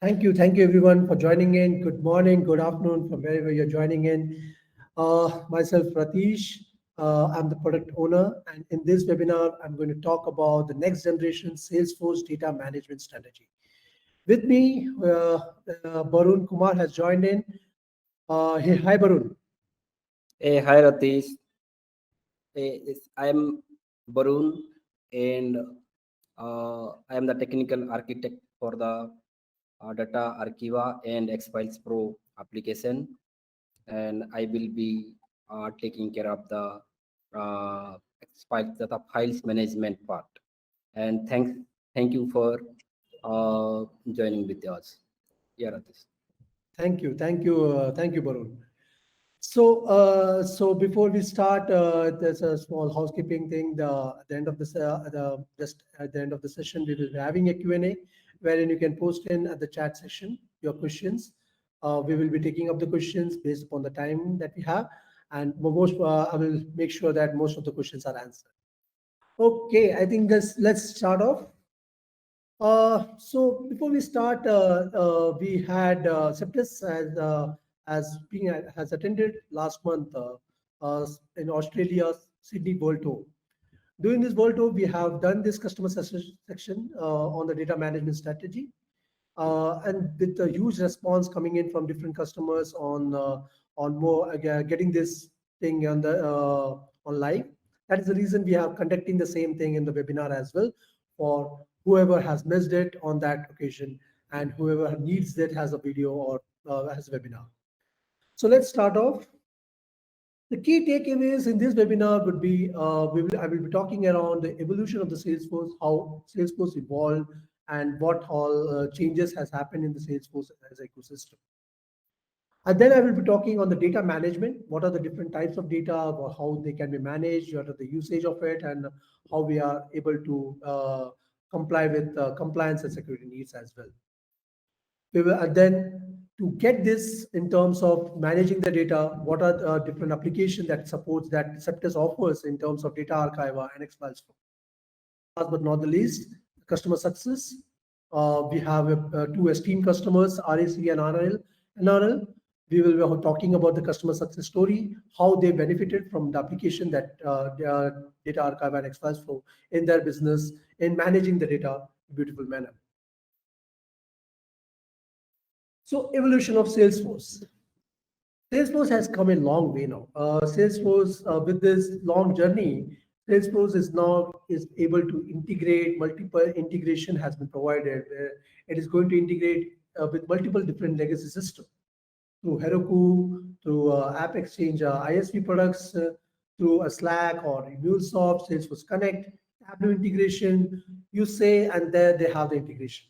Thank you everyone for joining in. Good morning, good afternoon from wherever you're joining in. Myself, Ratish, I'm the product owner, and in this webinar, I'm going to talk about the next generation Salesforce data management strategy. With me, Barun Kumar has joined in. Hey, hi, Barun. Hey, hi Ratish. I'm Barun, and I am the technical architect for the Data Archiva and X-Files Pro application, and I will be taking care of the X-Files, the files management part. And thank you for joining with us. Yeah, Ratish. Thank you, Barun. So before we start, there's a small housekeeping thing. At the end of this, just at the end of the session, we will be having a Q&A wherein you can post in at the chat section your questions. We will be taking up the questions based upon the time that we have, and I will make sure that most of the questions are answered. Okay, I think let's start off. So before we start, we had Septis has attended last month in Australia Sydney World Tour. During this World Tour, we have done this customer section on the data management strategy, and with a huge response coming in from different customers on more getting this thing on live. That is the reason we are conducting the same thing in the webinar as well for whoever has missed it on that occasion and whoever needs it has a video or has a webinar. So let's start off. The key takeaways in this webinar would be I will be talking around the evolution of the Salesforce, how Salesforce evolved, and what all changes has happened in the Salesforce as ecosystem. And then I will be talking on the data management. What are the different types of data, or how they can be managed, what are the usage of it, and how we are able to comply with compliance and security needs as well. We will then to get this in terms of managing the data, what are the different applications that supports that Septus offers in terms of data archiver and X-Files. Last but not the least, customer success. We have two esteemed customers, RAC and NRL. We will be talking about the customer success story, how they benefited from the application that their data archive and X-Files Flow in their business in managing the data in a beautiful manner. So evolution of Salesforce. Salesforce has come a long way now. Salesforce, with this long journey, Salesforce is able to integrate. Multiple integration has been provided. It is going to integrate with multiple different legacy systems through Heroku, through App Exchange, ISV products, through a Slack or MuleSoft, Salesforce Connect, Tableau integration. You say, and there they have the integration.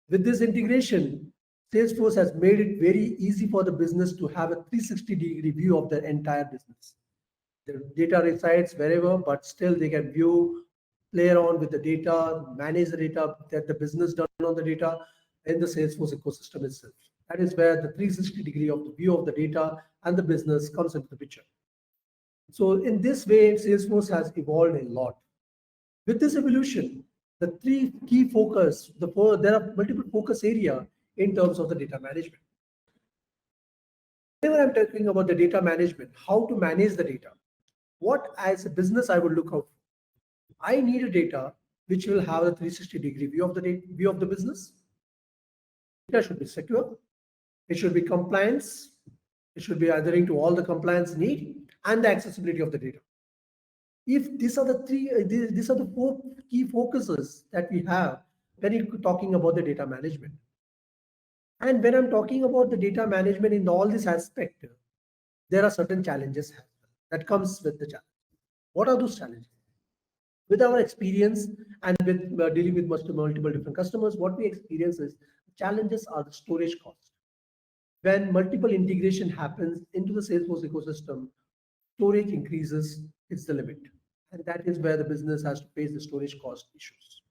With this integration, Salesforce has made it very easy for the business to have a 360-degree view of their entire business. The data resides wherever, but still they can view, play around with the data, manage the data, get the business done on the data in the Salesforce ecosystem itself. That is where the 360-degree of the view of the data and the business comes into the picture. So in this way, Salesforce has evolved a lot. With this evolution, the three key focus, there are multiple focus area in terms of the data management. Whenever I'm talking about the data management, how to manage the data, what as a business I would look out for. I need a data which will have a 360-degree view of the business. Data should be secure. It should be compliance. It should be adhering to all the compliance need and the accessibility of the data. If these are the four key focuses that we have when you're talking about the data management. And when I'm talking about the data management in all this aspect, there are certain challenges that comes with the challenge. What are those challenges? With our experience and with dealing with multiple different customers, what we experience is challenges are the storage cost. When multiple integration happens into the Salesforce ecosystem, storage increases, it's the limit. And that is where the business has to face the storage cost issues.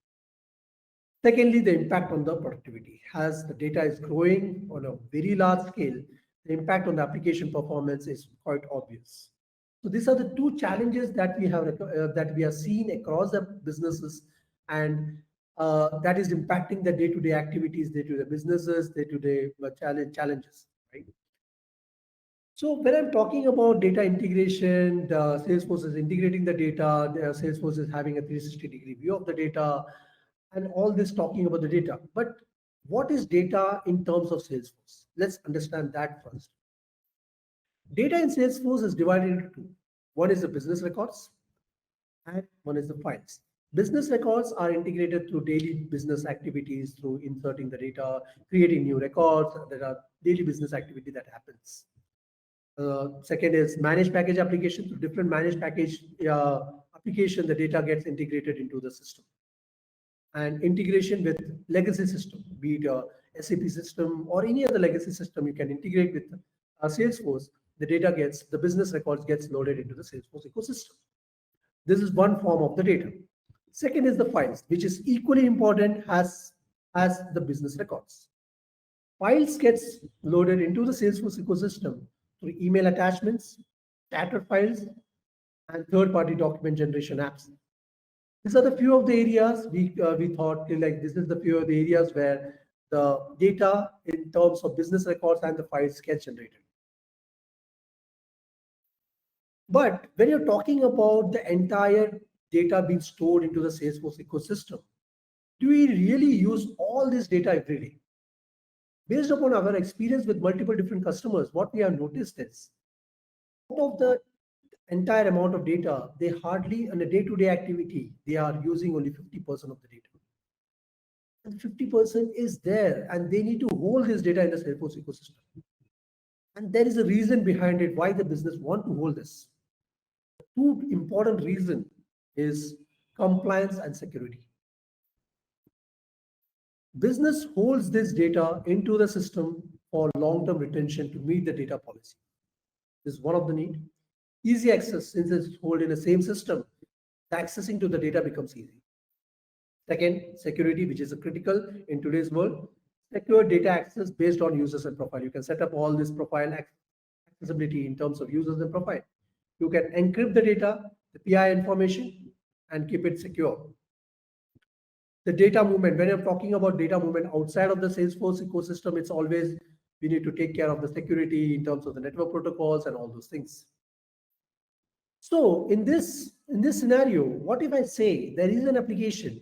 Secondly, the impact on the productivity. As the data is growing on a very large scale, the impact on the application performance is quite obvious. So these are the two challenges that we have that we are seeing across the businesses, and that is impacting the day-to-day activities, day-to-day businesses, day-to-day challenges, right? So when I'm talking about data integration, the Salesforce is integrating the data, the Salesforce is having a 360-degree view of the data, and all this talking about the data. But what is data in terms of Salesforce? Let's understand that first. Data in Salesforce is divided into two. One is the business records, and one is the files. Business records are integrated through daily business activities, through inserting the data, creating new records. There are daily business activity that happens. Second is managed package application. Through different managed package application, the data gets integrated into the system. And integration with legacy system, be it a SAP system or any other legacy system, you can integrate with Salesforce. The business records gets loaded into the Salesforce ecosystem. This is one form of the data. Second is the files, which is equally important as the business records. Files gets loaded into the Salesforce ecosystem through email attachments, chatter files, and third-party document generation apps. These are the few of the areas we thought like this is the few of the areas where the data in terms of business records and the files get generated. But when you're talking about the entire data being stored into the Salesforce ecosystem, do we really use all this data every day? Based upon our experience with multiple different customers, what we have noticed is out of the entire amount of data, they hardly on a day-to-day activity, they are using only 50% of the data. And 50% is there, and they need to hold this data in the Salesforce ecosystem. And there is a reason behind it why the business want to hold this. Two important reason is compliance and security. Business holds this data into the system for long-term retention to meet the data policy. This is one of the need. Easy access, since it's held in the same system, the accessing to the data becomes easy. Second, security, which is critical in today's world. Secure data access based on users and profile. You can set up all this profile accessibility in terms of users and profile. You can encrypt the data, the PI information, and keep it secure. The data movement, when you're talking about data movement outside of the Salesforce ecosystem, it's always we need to take care of the security in terms of the network protocols and all those things. So in this scenario, what if I say there is an application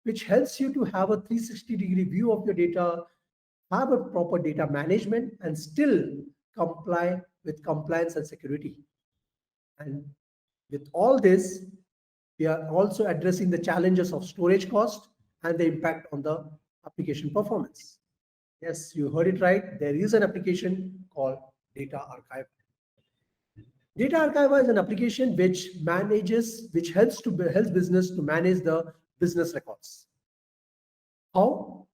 which helps you to have a 360-degree view of your data, have a proper data management, and still comply with compliance and security. And with all this, we are also addressing the challenges of storage cost and the impact on the application performance. Yes, you heard it right. There is an application called Data Archive. Data Archive is an application which helps business to manage the business records. How?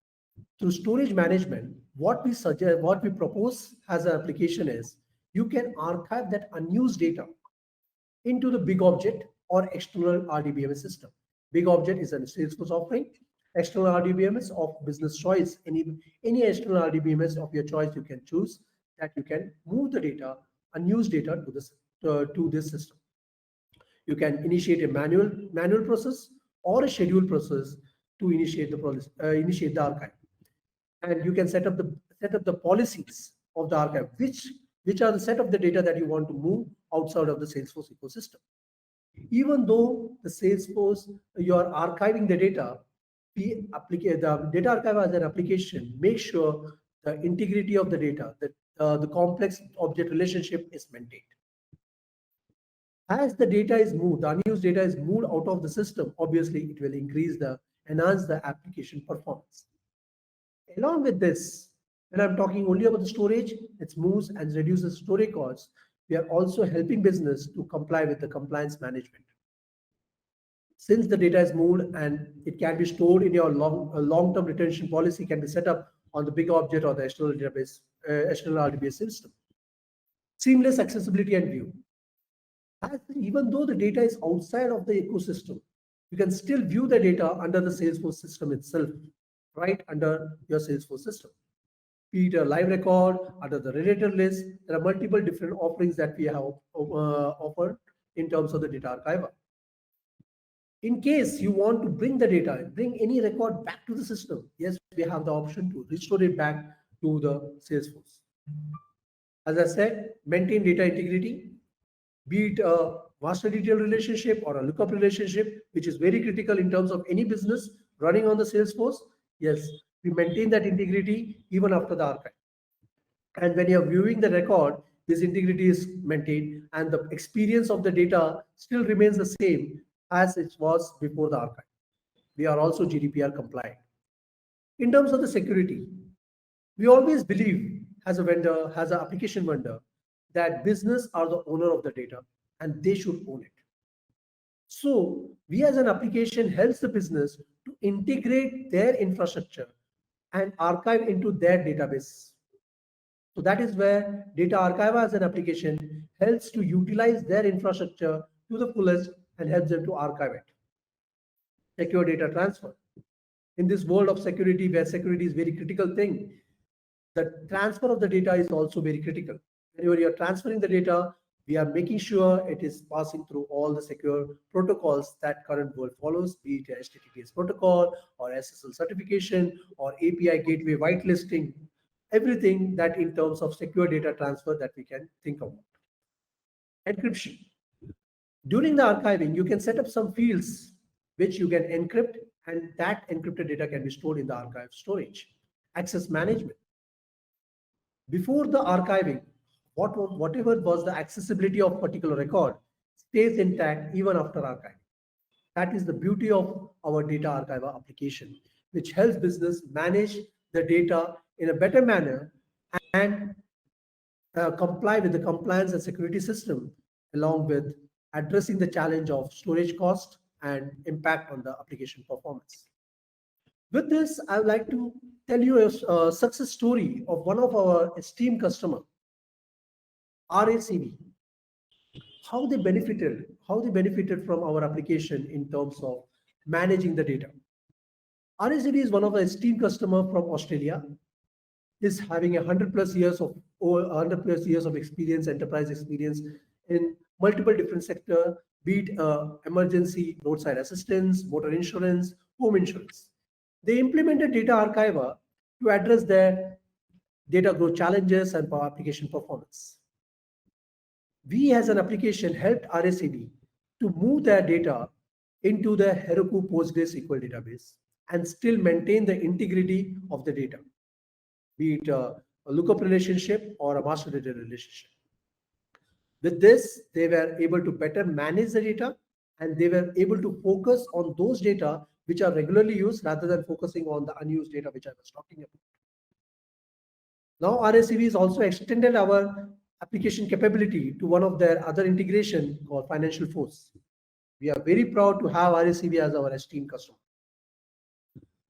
Through storage management, what we propose as an application is you can archive that unused data into the big object or external RDBMS system. Big object is a Salesforce offering. External RDBMS of business choice, any external RDBMS of your choice you can choose, that you can move the data, unused data to this system. You can initiate a manual process or a scheduled process to initiate the archive, and you can set up the policies of the archive, which are the set of the data that you want to move outside of the Salesforce ecosystem. Even though the Salesforce, you are archiving the data, the data archive as an application makes sure the integrity of the data, that the complex object relationship is maintained. As the data is moved, the unused data is moved out of the system, obviously it will enhance the application performance. Along with this, when I'm talking only about the storage, it moves and reduces storage costs. We are also helping business to comply with the compliance management. Since the data is moved and it can be stored in your long-term retention policy can be set up on the big object or the external database, external RDBS system. Seamless accessibility and view. Even though the data is outside of the ecosystem, you can still view the data under the Salesforce system itself, right under your Salesforce system. Be it a live record, under the related list, there are multiple different offerings that we have offered in terms of the data archiver. In case you want to bring the data, bring any record back to the system, yes, we have the option to restore it back to the Salesforce. As I said, maintain data integrity, be it a master detail relationship or a lookup relationship, which is very critical in terms of any business running on the Salesforce. Yes, we maintain that integrity even after the archive. And when you're viewing the record, this integrity is maintained and the experience of the data still remains the same as it was before the archive. We are also GDPR compliant. In terms of the security, we always believe as a vendor, as an application vendor, that business are the owner of the data and they should own it. So we as an application helps the business to integrate their infrastructure and archive into their database. So that is where Data Archive as an application helps to utilize their infrastructure to the fullest and helps them to archive it. Secure data transfer. In this world of security, where security is very critical thing, the transfer of the data is also very critical. Whenever you're transferring the data, we are making sure it is passing through all the secure protocols that current world follows, be it HTTPS protocol or SSL certification or API gateway whitelisting, everything that in terms of secure data transfer that we can think about. Encryption. During the archiving, you can set up some fields which you can encrypt, and that encrypted data can be stored in the archive storage. Access management. Before the archiving, whatever was the accessibility of particular record stays intact even after archiving. That is the beauty of our data archiver application, which helps business manage the data in a better manner and comply with the compliance and security system, along with addressing the challenge of storage cost and impact on the application performance. With this, I would like to tell you a success story of one of our esteemed customer, RACV, how they benefited from our application in terms of managing the data. RACV is one of our esteemed customer from Australia, is having 100 plus years of over 100 plus years of experience, enterprise experience in multiple different sector, be it emergency, roadside assistance, motor insurance, home insurance. They implemented data archiver to address their data growth challenges and application performance. We as an application helped RSAB to move their data into the Heroku PostgreSQL database and still maintain the integrity of the data, be it a lookup relationship or a master data relationship. With this, they were able to better manage the data and they were able to focus on those data which are regularly used rather than focusing on the unused data which I was talking about. Now RSCV is also extended our application capability to one of their other integration called Financial Force. We are very proud to have RSCV as our esteemed customer.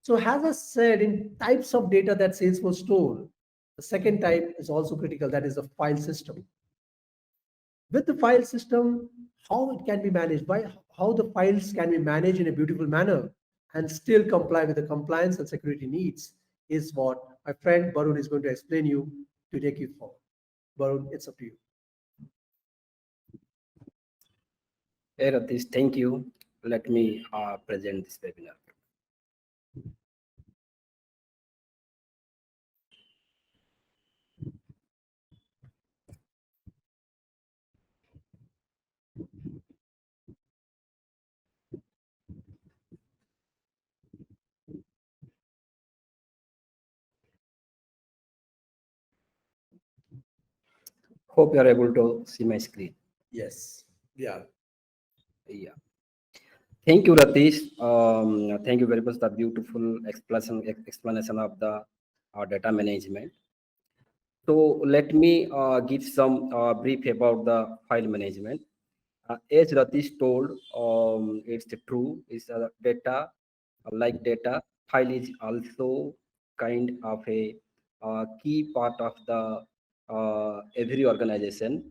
So as I said, in types of data that Salesforce store, the second type is also critical, that is the file system. With the file system, how it can be managed, by how the files can be managed in a beautiful manner and still comply with the compliance and security needs is what my friend Barun is going to explain you to take you forward. Barun, it's up to you. Hey, Ratish, thank you. Let me present this webinar. Hope you are able to see my screen. Yes, yeah. Yeah. Thank you, Ratish. Thank you very much. The beautiful explanation of the data management. So let me give some brief about the file management. As Ratish told, it's true. It's data, like data. File is also kind of a key part of the every organization,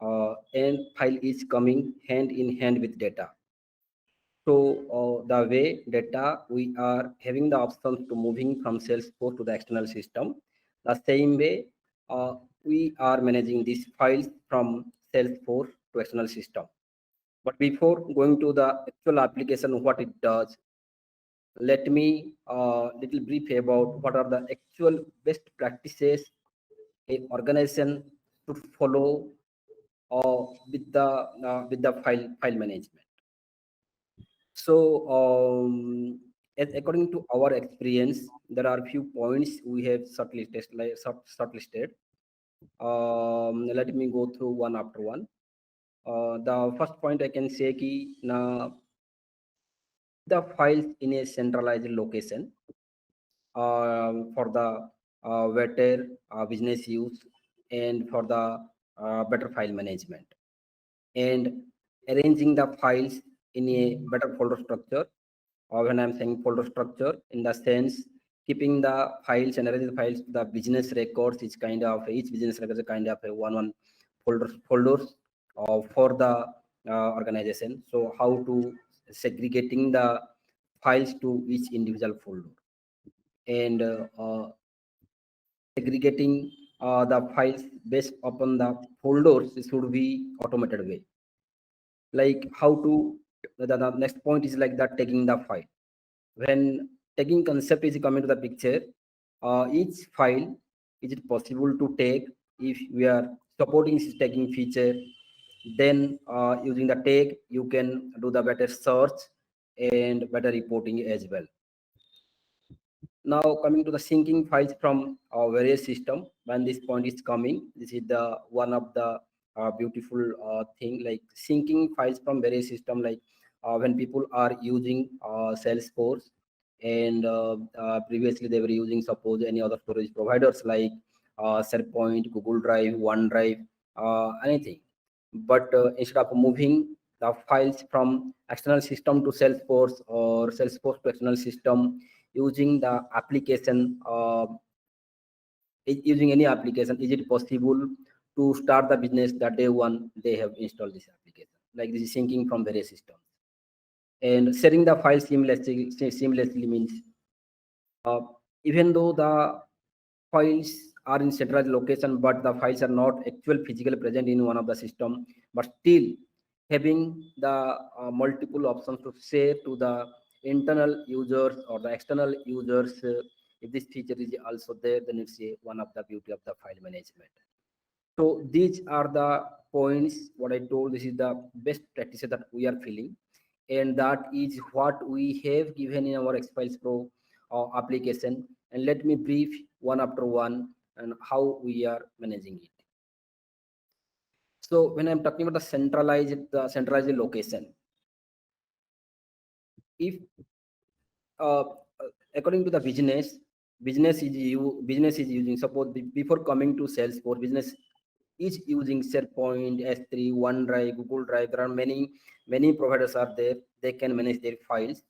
and file is coming hand in hand with data. So the way data, we are having the options to moving from Salesforce to the external system. The same way, we are managing these files from Salesforce to external system. But before going to the actual application, what it does, let me little brief about what are the actual best practices a organization should follow with the file management. So according to our experience, there are few points we have shortlisted. Let me go through one after one. The first point I can say ki na the files in a centralized location for the better business use and for the better file management, and arranging the files in a better folder structure. Or when I'm saying folder structure, in the sense keeping the files and arranging the files, the business records is kind of each business record is a kind of a one folders for the organization. So how to segregating the files to each individual folder, and segregating the files based upon the folders should be automated way. Like how to the next point is like that tagging the file. When tagging concept is coming to the picture, each file is it possible to tag if we are supporting this tagging feature, then using the tag you can do the better search and better reporting as well. Now coming to the syncing files from various system, when this point is coming, this is the one of the beautiful thing, like syncing files from various system, like when people are using Salesforce, and previously they were using suppose any other storage providers like SharePoint, Google Drive, OneDrive, anything. But instead of moving the files from external system to Salesforce or Salesforce to external system, using the application, using any application, is it possible to start the business the day one they have installed this application? Like this is syncing from various systems. And sharing the file seamlessly means uh, even though the files are in centralized location, but the files are not actual physically present in one of the system, but still having the multiple options to share to the internal users or the external users. If this feature is also there, then it's one of the beauty of the file management. So these are the points what I told. This is the best practices that we are feeling, and that is what we have given in our Xfiles Pro application. And let me brief one after one and how we are managing it. So when I'm talking about the centralized location, if uh, according to the business is using, suppose before coming to Salesforce, business is using SharePoint, S3, OneDrive, Google Drive. There are many providers are there. They can manage their files.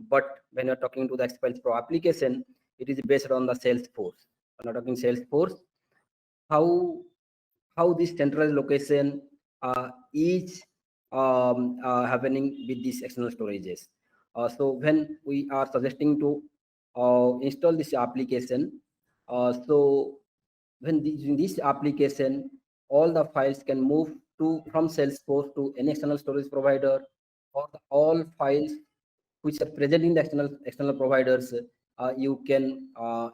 But when you're talking to the Xfiles Pro application, it is based on the Salesforce. When you're talking Salesforce, how this centralized location is happening with these external storages. So when we are suggesting to install this application, so when using this application, all the files can move to from Salesforce to any external storage provider, or all files which are present in the external providers. You can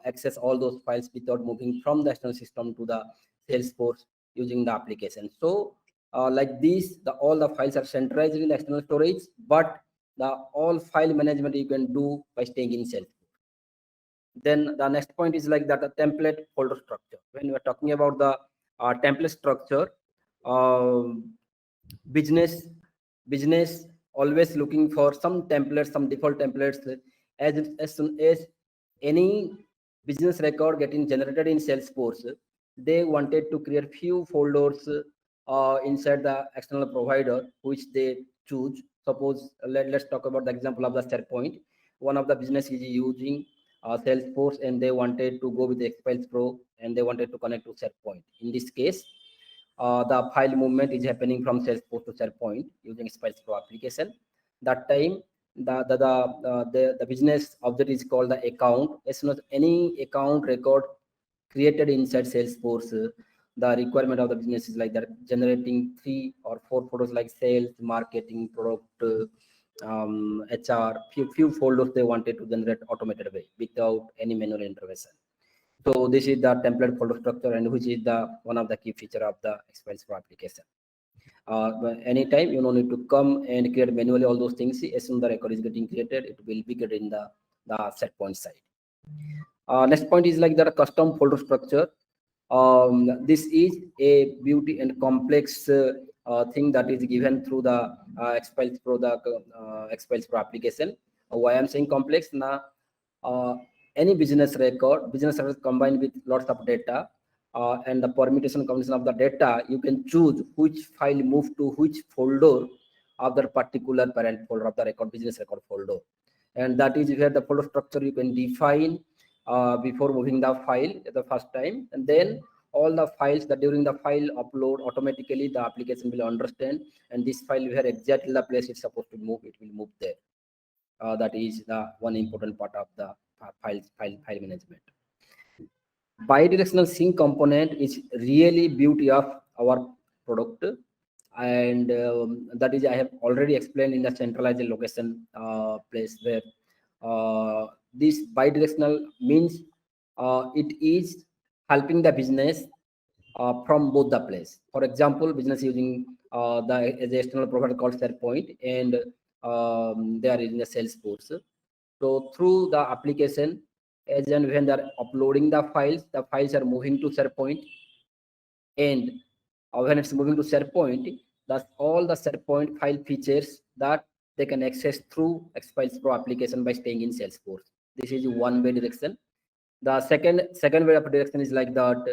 access all those files without moving from the external system to the Salesforce using the application. So like this, all the files are centralized in the external storage, but the all file management you can do by staying in Salesforce. Then the next point is like that the template folder structure. When we are talking about the template structure, um, business business always looking for some templates, some default templates. As soon as any business record getting generated in Salesforce, they wanted to create few folders inside the external provider which they choose. Suppose let's talk about the example of the SharePoint. One of the business is using Salesforce, and they wanted to go with the Xfiles Pro, and they wanted to connect to SharePoint. In this case, the file movement is happening from Salesforce to SharePoint using Xfiles Pro application. That time, the business object is called the account. As soon as any account record created inside Salesforce, the requirement of the business is like that, generating 3 or 4 photos like sales, marketing, product, HR, few folders they wanted to generate automated way without any manual intervention. So this is the template folder structure, and which is the one of the key feature of the Expense Pro application. But anytime you don't need to come and create manually all those things. As soon as the record is getting created, it will be created in the set point side. Next point is like the custom folder structure. This is a beauty and complex thing that is given through the Expense Pro application. Why I'm saying complex now? Uh, any business record combined with lots of data, and the permutation combination of the data, you can choose which file move to which folder of the particular parent folder of the business record folder, and that is where the folder structure you can define before moving the file the first time, and then all the files that during the file upload automatically the application will understand, and this file where exactly the place it's supposed to move, it will move there. That is the one important part of the file management. Bidirectional sync component is really beauty of our product, and that is I have already explained in the centralized location place where this bidirectional means it is helping the business from both the place. For example, business using the external provider called SharePoint, and they are using a Salesforce. So through the application, as and when they are uploading the files are moving to SharePoint, and when it's moving to SharePoint, that's all the SharePoint file features that they can access through Expense Pro application by staying in Salesforce. This is one way direction. The second way of direction is like that.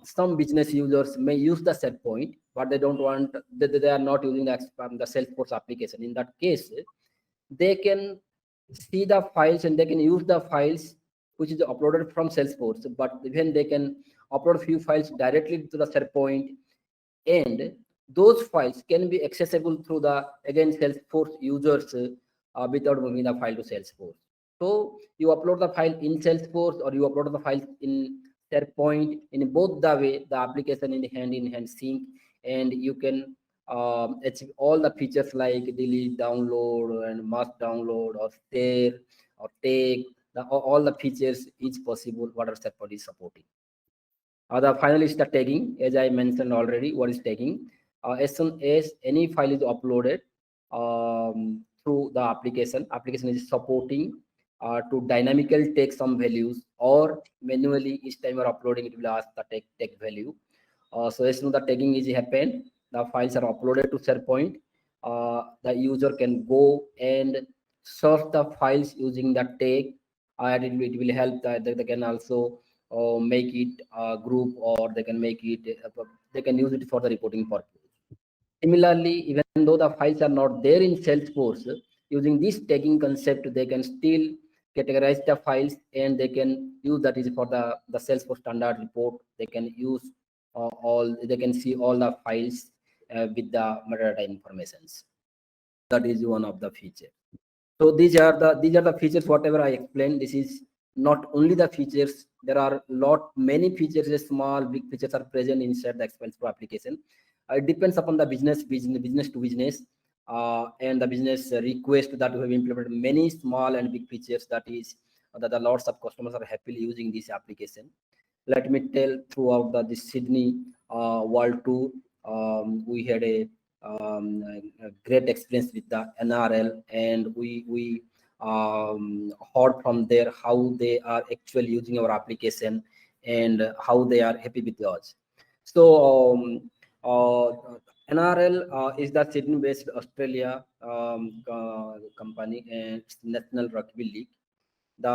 Some business users may use the SharePoint, but they don't want they are not using the Salesforce application. In that case, they can see the files and they can use the files which is uploaded from Salesforce, but even they can upload few files directly to the SharePoint, and those files can be accessible through the again Salesforce users without moving the file to Salesforce. So you upload the file in Salesforce or you upload the file in SharePoint. In both the way, the application in hand sync, and you can achieve all the features like delete, download, and must download or share or take. All the features is possible whatever SharePoint is supporting. The final is the tagging, as I mentioned already. What is tagging? As soon as any file is uploaded through the application is supporting to dynamically take some values, or manually each time you're uploading, it will ask the tag value. So as soon as the tagging is happened, the files are uploaded to SharePoint. The user can go and search the files using the tag, and it will help that they can also make it a group, or they can make it they can use it for the reporting purpose. Similarly, even though the files are not there in Salesforce, using this tagging concept, they can still categorize the files, and they can use that is for the Salesforce standard report. They can use they can see all the files with the metadata informations. That is one of the features. So these are the features whatever I explained. This is not only the features. There are many features, small big features are present inside the Expense Pro application. It depends upon the business to business, and the business request that we have implemented many small and big features, that is that the lots of customers are happily using this application. Let me tell, throughout the Sydney World Tour, we had a great experience with the NRL, and we heard from there how they are actually using our application and how they are happy with us. So NRL is the Sydney-based Australia company, and it's National Rugby League. The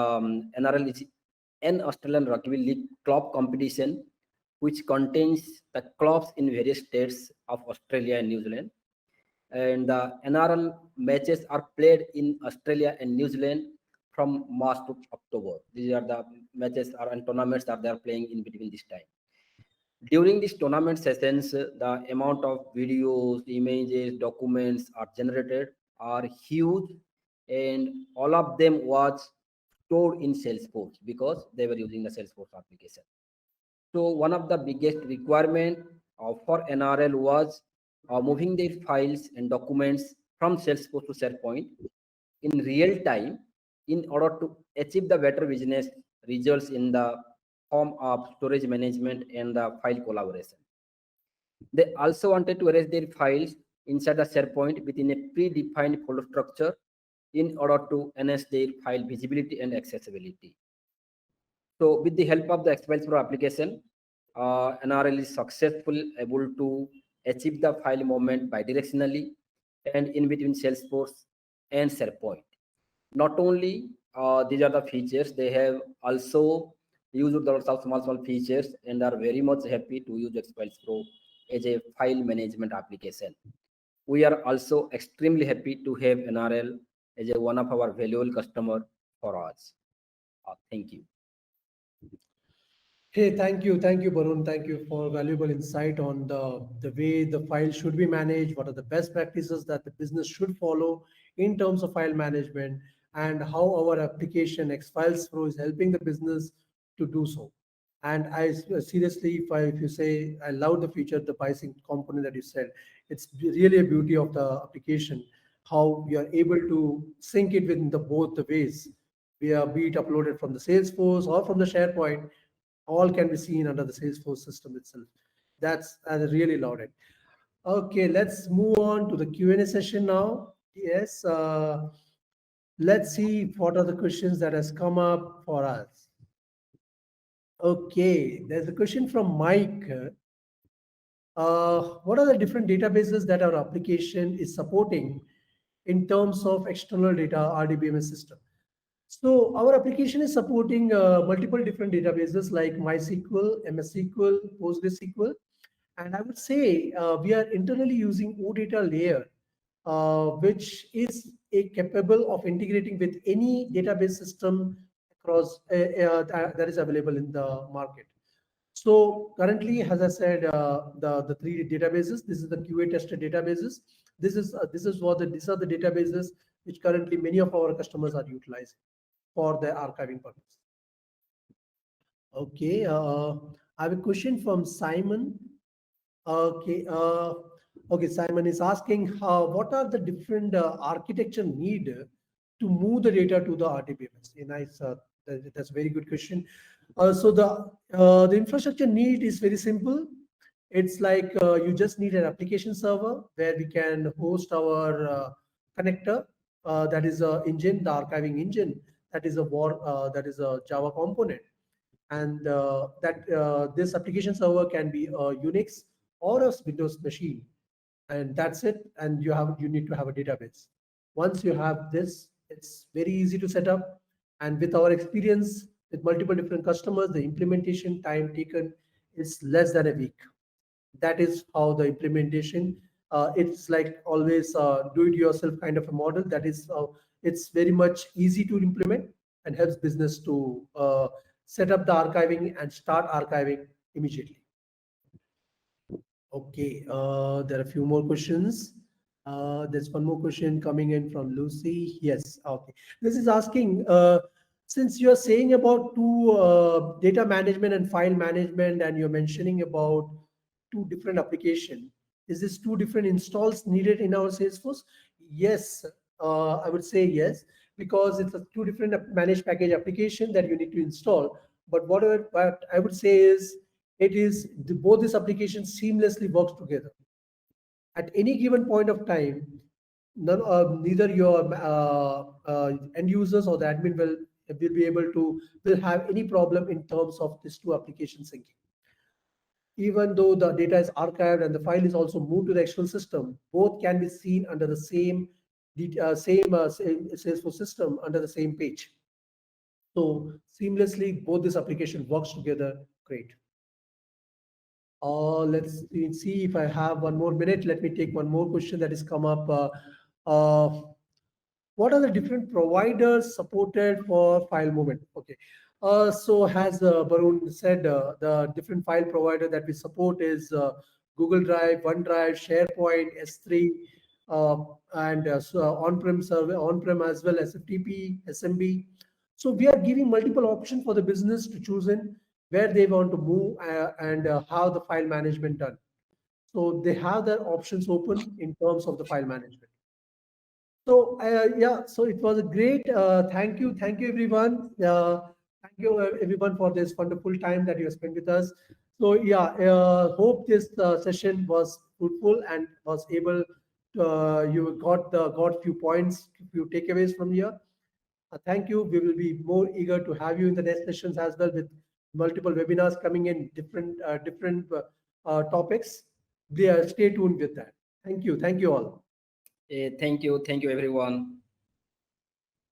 NRL is an Australian Rugby League club competition which contains the clubs in various states of Australia and New Zealand. And the NRL matches are played in Australia and New Zealand from March to October. These are the matches and tournaments that they are playing in between this time. During these tournament sessions, the amount of videos, images, documents are generated are huge, and all of them was stored in Salesforce because they were using the Salesforce application. So one of the biggest requirement for NRL was moving their files and documents from Salesforce to SharePoint in real time in order to achieve the better business results in the form of storage management and the file collaboration. They also wanted to arrange their files inside the SharePoint within a predefined folder structure in order to enhance their file visibility and accessibility. So with the help of the Expense Pro application, NRL is successful able to achieve the file movement bidirectionally and in between Salesforce and SharePoint. Not only these are the features, they have also used lots of small features and are very much happy to use Expense Pro as a file management application. We are also extremely happy to have NRL as a one of our valuable customer for us. Thank you. Hey, thank you, Barun. Thank you for valuable insight on the way the file should be managed, what are the best practices that the business should follow in terms of file management, and how our application X Files Pro is helping the business to do so. And seriously, if you say I love the feature, the pricing component that you said, it's really a beauty of the application, how we are able to sync it within the both the ways. We are be it uploaded from the Salesforce or from the SharePoint, all can be seen under the Salesforce system itself. That's I really loved it. Okay, let's move on to the Q&A session now. Yes, let's see what are the questions that has come up for us. Okay, there's a question from Mike. What are the different databases that our application is supporting in terms of external data RDBMS system? So our application is supporting multiple different databases like MySQL, MS SQL, PostgreSQL, and I would say we are internally using OData layer, which is capable of integrating with any database system across that is available in the market. So currently, as I said, the three databases. This is the QA tested databases. These are the databases which currently many of our customers are utilizing for their archiving purpose. Okay, I have a question from Simon. Okay, okay, Simon is asking what are the different architecture need to move the data to the RDBMS? Nice, that's a very good question. So the infrastructure need is very simple. It's like you just need an application server where we can host our connector. That is a engine, the archiving engine. That is a Java component, and that this application server can be a Unix or a Windows machine, and that's it. And you need to have a database. Once you have this, it's very easy to set up. And with our experience with multiple different customers, the implementation time taken is less than a week. That is how the implementation. It's like always do it yourself kind of a model. That is it's very much easy to implement and helps business to set up the archiving and start archiving immediately. Okay, there are a few more questions. There's one more question coming in from Lucy. Yes, okay. This is asking, since you're saying about two data management and file management, and you're mentioning about two different application, is this two different installs needed in our Salesforce? Yes, I would say yes, because it's a two different managed package application that you need to install. But what I would say is, both these applications seamlessly works together. At any given point of time, neither your end users or the admin will be able to will have any problem in terms of these two applications syncing. Even though the data is archived and the file is also moved to the external system, both can be seen under the same same Salesforce system under the same page. So seamlessly, both this application works together. Great. Let's see if I have one more minute. Let me take one more question that has come up. Uh, what are the different providers supported for file movement? Okay. So as Barun said, the different file provider that we support is Google Drive, OneDrive, SharePoint, S3, and so on-prem server, on-prem as well as FTP, SMB. So we are giving multiple options for the business to choose in. where they want to move and how the file management done. So they have their options open in terms of the file management. So yeah, so it was a great. Thank you everyone. Thank you everyone for this wonderful time that you have spent with us. So yeah, hope this session was fruitful and was able. You got few points, few takeaways from here. Thank you. We will be more eager to have you in the next sessions as well with multiple webinars coming in different topics. Stay tuned with that. Thank you. Thank you all. Thank you everyone.